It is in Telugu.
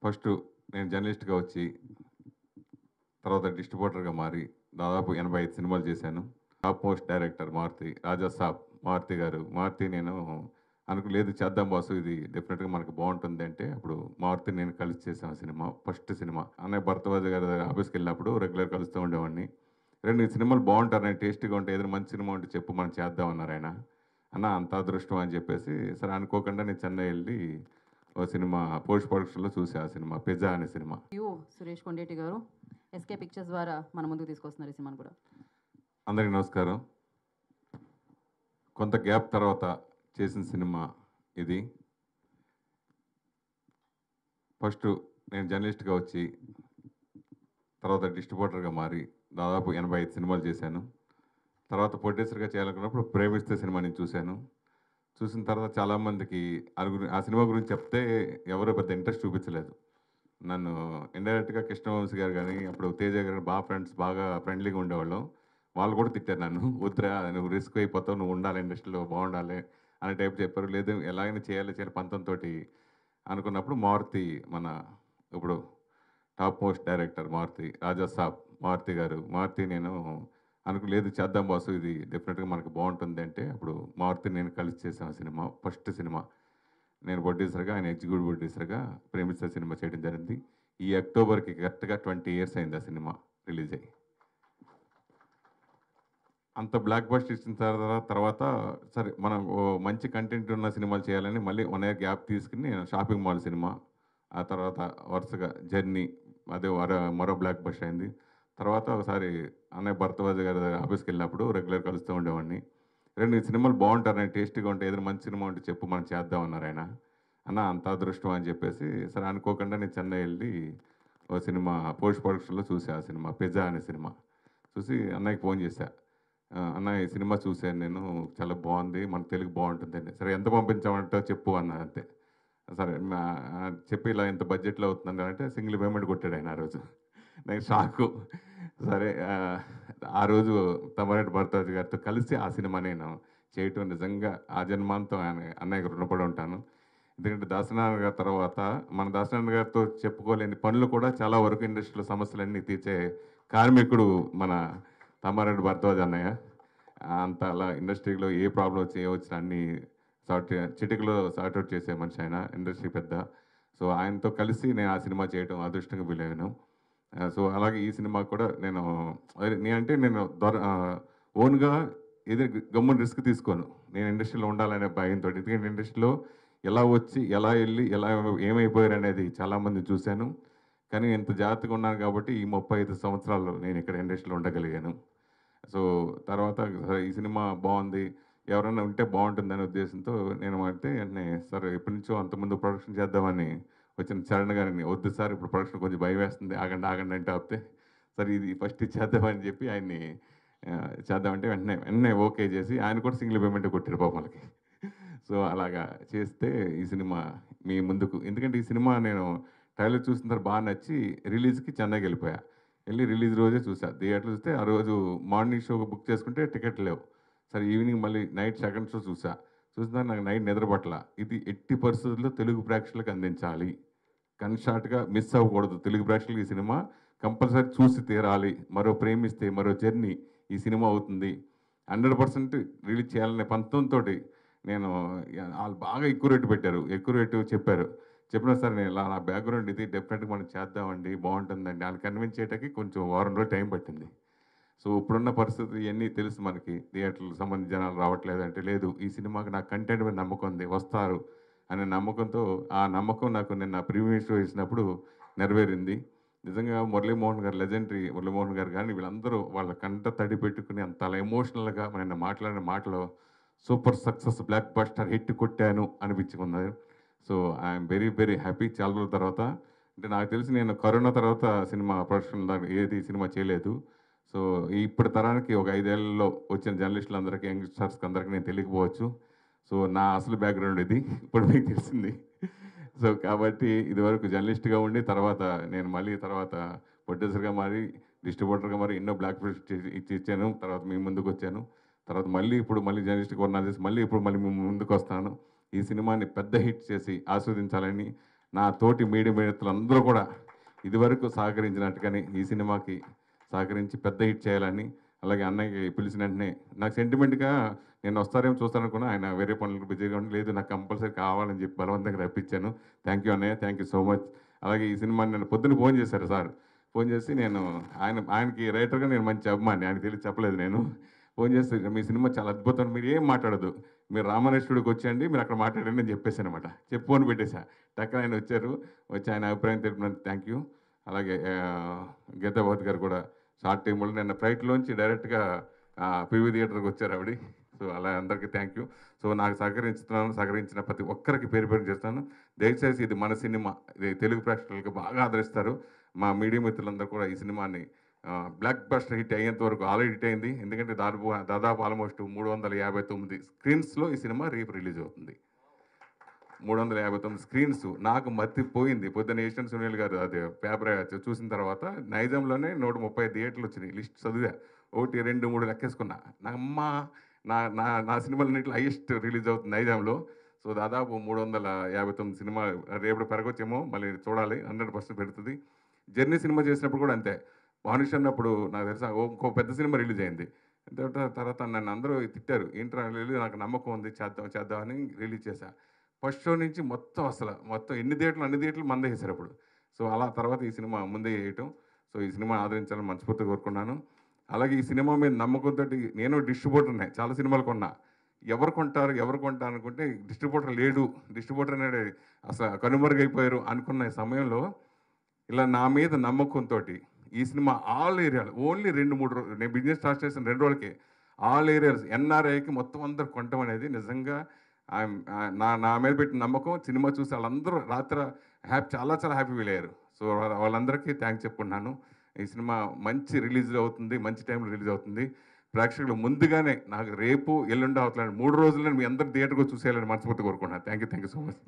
ఫస్ట్ నేను జర్నలిస్ట్‌గా వచ్చి, తర్వాత డిస్ట్రిబ్యూటర్‌గా మారి, దాదాపు 85 సినిమాలు చేశాను. టాప్ మోస్ట్ డైరెక్టర్ మారుతి, రాజా సాబ్ మారుతి గారు. మారుతి నేను లేదు చేద్దాం బాసు ఇది డెఫినెట్‌గా మనకు బావుంటుంది అంటే, అప్పుడు మారుతి నేను కలిసి చేసాం సినిమా. First cinema. అన్నయ్య భరద్వాజ్ గారి ఆఫీస్‌కెళ్ళినప్పుడు రెగ్యులర్ కలుస్తూ ఉండేవాడిని. "రేయ్! నీ సినిమాలు బావుంటాయి, టేస్టీగా ఉంటాయి. ఏదైనా మంచి సినిమా ఉంటే చెప్పు మనం చేద్దాం" అన్నారాయన. అన్న అంత అదృష్టం అని చెప్పేసి, సరే అనుకోకుండా నేను చెన్నై ఎళ్లి ఓ సినిమా పోస్ట్ ప్రొడక్షన్‌లో చూసా ఆ సినిమా 'పిజ్జా' అనే సినిమా. సురేష్ కొండేటి గారు ఎస్కే పిక్చర్స్ ద్వారా మన ముందుకు తీసుకొస్తున్నారు ఈ సినిమాని కూడా. అందరికీ నమస్కారం. కొంత గ్యాప్ తర్వాత చేసిన సినిమా ఇది. ఫస్ట్ నేను జర్నలిస్ట్‌గా వచ్చి, తర్వాత డిస్ట్రిబ్యూటర్‌గా మారి, దాదాపు 85 సినిమాలు చేశాను. తర్వాత ప్రొడ్యూసర్‌గా చేయాలనుకున్నప్పుడు 'ప్రేమిస్తే' సినిమా నేను చూశాను. చూసిన తర్వాత చాలామందికి ఆ సినిమా గురించి చెప్తే ఎవరు పెద్ద ఇంట్రెస్ట్ చూపించలేదు. నన్ను ఇండైరెక్ట్‌గా కృష్ణవంశీ గారు గాని, అప్పుడు తేజ గారు బాగా ఫ్రెండ్లీగా ఉండేవాళ్ళం. వాళ్ళు కూడా తిట్టారు నన్ను. "వద్దురా నువ్వు రిస్క్ అయిపోతావు. నువ్వు ఉండాలి ఇండస్ట్రీలో బాగుండాలి" అనే టైప్ చెప్పారు. లేదు ఎలాగైనా చేయాలి పంతంతోటి అనుకున్నప్పుడు మారుతి మన ఇప్పుడు టాప్ మోస్ట్ డైరెక్టర్ మారుతి, రాజా సాబ్ మారుతి గారు. మారుతి నేను లేదు చేద్దాం బాసు ఇది డెఫినెట్‌గా మనకు బావుంటుంది అంటే, అప్పుడు మారుతి నేను కలిసి చేసాం సినిమా. First cinema. నేను ప్రొడ్యూసర్‌గా, ఆయన ఎగ్జిక్యూటివ్ ప్రొడ్యూసర్‌గా 'ప్రేమిస్తే' సినిమా చేయడం జరిగింది. ఈ అక్టోబర్‌కి కరెక్ట్‌గా 20 ఇయర్స్ అయింది ఆ సినిమా రిలీజ్ అయ్యి. అంత బ్లాక్ బస్టర్ ఇచ్చిన తర్వాత సరే మనం ఓ మంచి కంటెంట్ ఉన్న సినిమాలు చేయాలని మళ్ళీ 1 ఇయర్ గ్యాప్ తీసుకొని నేను షాపింగ్ మాల్ సినిమా, ఆ తర్వాత వరుసగా 'జర్నీ' అదే మరో బ్లాక్ బస్టర్ అయింది. తర్వాత ఒకసారి అన్నయ్య భరద్వాజ్ గారి ఆఫీస్‌కెళ్ళినప్పుడు రెగ్యులర్ కలుస్తూ ఉండేవాడిని. "రేయ్! నీ సినిమాలు బావుంటాయి, టేస్టీగా ఉంటాయి. ఏదైనా మంచి సినిమా ఉంటే చెప్పు మనం చేద్దాం" అన్నారాయన. అన్న అంత అదృష్టం అని చెప్పేసి, సరే అనుకోకుండా నేను చెన్నై ఎళ్లి ఓ సినిమా పోస్ట్ ప్రొడక్షన్‌లో చూసా ఆ సినిమా 'పిజ్జా' అనే సినిమా. చూసి అన్నయ్యకి ఫోన్ చేశా. అన్న ఈ సినిమా చూశాను నేను. చాలా బావుంది. మన తెలుగు బావుంటుందని. సరే ఎంత పంపించమంటావు చెప్పు అన్నా అంతే. సరే చెప్పి ఇలా ఇంత బడ్జెట్‌లో అవుతుందని అంటే సింగిల్ పేమెంట్ కొట్టాడాయన ఆ రోజు. నేను షాకు. సరే ఆ రోజు తమ్మారెడ్డి భరద్వాజ్ గారితో కలిసి ఆ సినిమా నేను చేయటం నిజంగా ఆ జన్మాంతం అన్నయ్యకి రుణపడి ఉంటాను. ఎందుకంటే దాసనారాయణ గారి తర్వాత మన దాసనారాయణ గారితో చెప్పుకోలేని పనులు కూడా చాలా వరకు ఇండస్ట్రీలో సమస్యలన్నీ తీర్చే కార్మికుడు మన తమ్మారెడ్డి భరద్వాజ్ అన్నయ్య. అంత అలా ఇండస్ట్రీలో ఏ ప్రాబ్లమ్ వచ్చినా అన్నీ చిటికలో సార్ట్ అవుట్ చేసే మనిషి ఆయన. ఇండస్ట్రీ పెద్ద. సో, ఆయనతో కలిసి నేను ఆ సినిమా చేయడం అదృష్టంగా ఫీల్ అయ్యాను. సో, అలాగే ఈ సినిమా కూడా నేను అదే నేనంటే నేను ఓన్‌గా ఏది గమ్మున రిస్క్ తీసుకోను. నేను ఇండస్ట్రీలో ఉండాలనే భయంతోటి. ఎందుకంటే ఇండస్ట్రీలో ఎలా వచ్చి, ఎలా ఎళ్లి, ఎలా ఏమైపోయారనేది చాలామందిని చూశాను. కానీ ఇంత జాగ్రత్తగా ఉన్నాను కాబట్టి ఈ 35 సంవత్సరాలు నేను ఇక్కడ ఇండస్ట్రీలో ఉండగలిగాను. సో, తర్వాత ఈ సినిమా బావుంది. ఎవరైనా ఉంటే బావుంటుందనే ఉద్దేశంతో నేను అంటే వెంటనే సార్ ఎప్పటినుంచో అంతకుముందు ప్రొడక్షన్ చేద్దామని వచ్చిన చరణ్ గారిని, "వద్దు సార్ ఇప్పుడు ప్రొడక్షన్ కొంచెం భయమేస్తుంది. ఆగండి, ఆగండి" అంటే ఆపితే, సరే ఇది ఫస్ట్ ఇది చేద్దామని చెప్పి ఆయన్ని చేద్దామంటే వెంటనే ఓకే చేసి ఆయన కూడా సింగిల్ పేమెంటే కొట్టారు పాపం ఆళ్ళకి. సో, అలాగా చేస్తే ఈ సినిమా మీ ముందుకు ఎందుకంటే ఈ సినిమా నేను ట్రైలర్ చూసిన తర్వాత బా నచ్చి రిలీజ్‌కి చెన్నైకెళ్ళిపోయా. ఎళ్లి రిలీజ్ రోజే చూసా. థియేటర్‌లో చూస్తే ఆ రోజు మార్నింగ్ షోకి బుక్ చేసుకుంటే టికెట్లు లేవు. సరే ఈవినింగ్ మళ్ళీ నైట్ సెకండ్ షో చూసా. చూసిన నాకు నైట్ నిద్ర పట్టల. ఇది ఎట్టి పరిస్థితుల్లో తెలుగు ప్రేక్షకులకు అందించాలి. కన్‌షార్ట్‌గా మిస్ అవ్వకూడదు. తెలుగు ప్రేక్షకులకు ఈ సినిమా కంపల్సరీ చూసి తీరాలి. మరో 'ప్రేమిస్తే', మరో 'జర్నీ' ఈ సినిమా అవుతుంది. 100% రిలీజ్ చేయాలనే పంతంతోటి నేను ఆళ్ళు బాగా ఎక్కువ రేట్ పెట్టారు. ఎక్కువ రేటు చెప్పారు. చెప్పినా సరే నేను ఇలా నా బ్యాక్‌గ్రౌండ్ ఇది డెఫినెట్‌గా మనం చేద్దామండి. బావుంటుందండి ఆళ్ళని కన్విన్స్ చేయటానికి కొంచెం వారం రోజులు టైం పట్టింది. సో, ఇప్పుడున్న పరిస్థితి ఇయన్నీ తెలుసు మనకి. థియేటర్‌లకు సంబంధించి జనాలు రావట్లేదంటే, లేదు ఈ సినిమాకి నాకు కంటెంట్ మీద నమ్మకం ఉంది. వస్తారు అనే నమ్మకంతో ఆ నమ్మకం నాకు నిన్న ప్రీమియర్ షో ఇచ్చినప్పుడు నెరవేరింది. నిజంగా మురళీమోహన్ గారు లెజెండరీ మురళీమోహన్ గారు గాని వీళ్ళందరూ వాళ్ళ కంట తడి పెట్టుకొని అంత అలా ఎమోషనల్‌గా నిన్న మాట్లాడిన మాటలు super success blockbuster hit కొట్టాను అనిపించుకున్నారు. So, I'm very, very happy చాలా రోజుల తర్వాత. అంటే నాకు తెలిసి నేను కరోనా తర్వాత సినిమా ప్రొడక్షన్ దాకా ఏది సినిమా చేయలేదు. సో, ఇప్పటి తరానికి ఒక 5 ఏళ్లలో వచ్చిన జర్నలిస్టులందరికీ, యంగ్‌స్టర్స్‌కి అందరికి నేను తెలియకపోవచ్చు. సో, నా అసలు బ్యాక్‌గ్రౌండ్ ఇది. ఇప్పుడు మీకు తెలిసింది. సో, కాబట్టి ఇదివరకు జర్నలిస్ట్‌గా ఉండి తర్వాత నేను మళ్ళీ తర్వాత ప్రొడ్యూసర్‌గా మారి, డిస్ట్రిబ్యూటర్‌గా మారి ఎన్నో బ్లాక్ బస్టర్స్ ఇచ్చాను. తర్వాత మీ ముందుకొచ్చాను. తర్వాత మళ్ళీ ఇప్పుడు మళ్ళీ జర్నలిస్ట్‌గా ఉన్నాను చేసి మళ్ళీ ఇప్పుడు మళ్ళీ మీ ముందుకొస్తున్నాను. ఈ సినిమాని పెద్ద హిట్ చేసి ఆస్వాదించాలని నా తోటి మీడియా మిత్రులందరూ కూడా ఇదివరకు సహకరించినట్టుగానే ఈ సినిమాకి సహకరించి పెద్ద హిట్ చేయాలని, అలాగే అన్నయ్యకి పిలిచిన వెంటనే నాకు సెంటిమెంట్గా నేను వస్తారేమో చూస్తాననుకున్నా, ఆయన వేరే పనులకు బిజీగా ఉండి లేదు నాకు కంపల్సరీ కావాలని చెప్పి బలవంతంగా రప్పించాను. థ్యాంక్ యూ అన్నయ్య, థ్యాంక్ యూ సో మచ్. అలాగే ఈ సినిమా నేను పొద్దున్న ఫోన్ చేశారు సార్. ఫోన్ చేసి నేను ఆయనకి రైటర్గా నేను మంచి అభిమాని, ఆయనకి తెలిసి చెప్పలేదు నేను. ఫోన్ చేసి మీ సినిమా చాలా అద్భుతం, మీరు ఏం మాట్లాడదు, మీరు రామానేశ్వరుడికి వచ్చేయండి, మీరు అక్కడ మాట్లాడండి అని చెప్పేశాను అనమాట. చెప్పి ఫోన్ పెట్టేశా. టక్కన ఆయన వచ్చారు, వచ్చి ఆయన అభిప్రాయం తెలిపినందుకు థ్యాంక్ యూ. అలాగే గీతాభవతి గారు కూడా షార్ట్ టైంలో నిన్న ఫ్లైట్లోంచి డైరెక్ట్గా పివి థియేటర్కి వచ్చారు ఆవిడ. సో అలా అందరికీ థ్యాంక్ యూ. సో నాకు సహకరించిన ప్రతి ఒక్కరికి పేరు పేరు చేస్తాను. దయచేసి ఇది మన సినిమా, ఇది తెలుగు ప్రేక్షకులకు బాగా ఆదరిస్తారు. మా మీడియా మిత్రులందరూ కూడా ఈ సినిమాని బ్లాక్ బస్టర్ హిట్ అయ్యేంత వరకు ఆల్రెడీ హిట్ అయింది. ఎందుకంటే దాదాపు ఆల్మోస్ట్ 359 స్క్రీన్స్లో ఈ సినిమా రిలీజ్ అవుతుంది. 359 స్క్రీన్స్. నాకు మర్తిపోయింది. పొద్దున్న ఏషియన్ సునీల్ గారు అది పేపర్ చూసిన తర్వాత నైజాంలోనే 130 థియేటర్లు వచ్చినాయి. లిస్ట్ చదివా, 1, 2, 3 లెక్కేసుకున్నా. నా సినిమాలన్నింటిలో హైయెస్ట్ రిలీజ్ అవుతుంది నైజాంలో. సో దాదాపు 359 సినిమా. రేపు పెరగొచ్చేమో, మళ్ళీ చూడాలి, 100% పెడుతుంది. జర్నీ సినిమా చేసినప్పుడు కూడా అంతే. భానుష్ అన్నప్పుడు నాకు తెలుసా ఇంకో పెద్ద సినిమా రిలీజ్ అయింది. తర్వాత నన్ను అందరూ తిట్టారు, ఏంట్రా రిలీజ్, నాకు నమ్మకం ఉంది చేద్దామని రిలీజ్ చేశా. ఫస్ట్ షో నుంచి మొత్తం ఎన్ని థియేటర్లు మందే వేశారు అప్పుడు. సో అలా తర్వాత ఈ సినిమా ముందే వేయటం. సో ఈ సినిమా ఆదరించాలని మనస్ఫూర్తిగా కోరుకున్నాను. అలాగే ఈ సినిమా మీద నమ్మకంతో నేను డిస్ట్రిబ్యూటర్నే, చాలా సినిమాలు కొన్నా. ఎవరు కొంటారు అనుకుంటే డిస్ట్రిబ్యూటర్ లేడు, డిస్ట్రిబ్యూటర్ అనేది అసలు కనుమరుగైపోయారు అనుకున్న సమయంలో ఇలా నా మీద నమ్మకంతో ఈ సినిమా ఆల్ ఏరియాలు ఓన్లీ 2-3 రోజులు, నేను బిజినెస్ స్టార్ట్ చేసిన 2 రోజులకి ఆల్ ఏరియాస్ ఎన్ఆర్ఐకి మొత్తం అందరు కొనటం అనేది నిజంగా నా మీద పెట్టిన నమ్మకం. సినిమా చూసి వాళ్ళందరూ రాత్రి చాలా హ్యాపీ ఫీల్ అయ్యారు. సో వాళ్ళందరికీ థ్యాంక్స్ చెప్పుకుంటున్నాను. ఈ సినిమా మంచి రిలీజ్ అవుతుంది, మంచి టైంలో రిలీజ్ అవుతుంది. ప్రేక్షకులు ముందుగానే నాకు రేపు ఎల్లుండి అవుతున్నాను 3 రోజుల్లో మీ అందరు థియేటర్కి చూసేయాలని మనస్ఫూర్తి కోరుకుంటున్నాను. Thank you so much.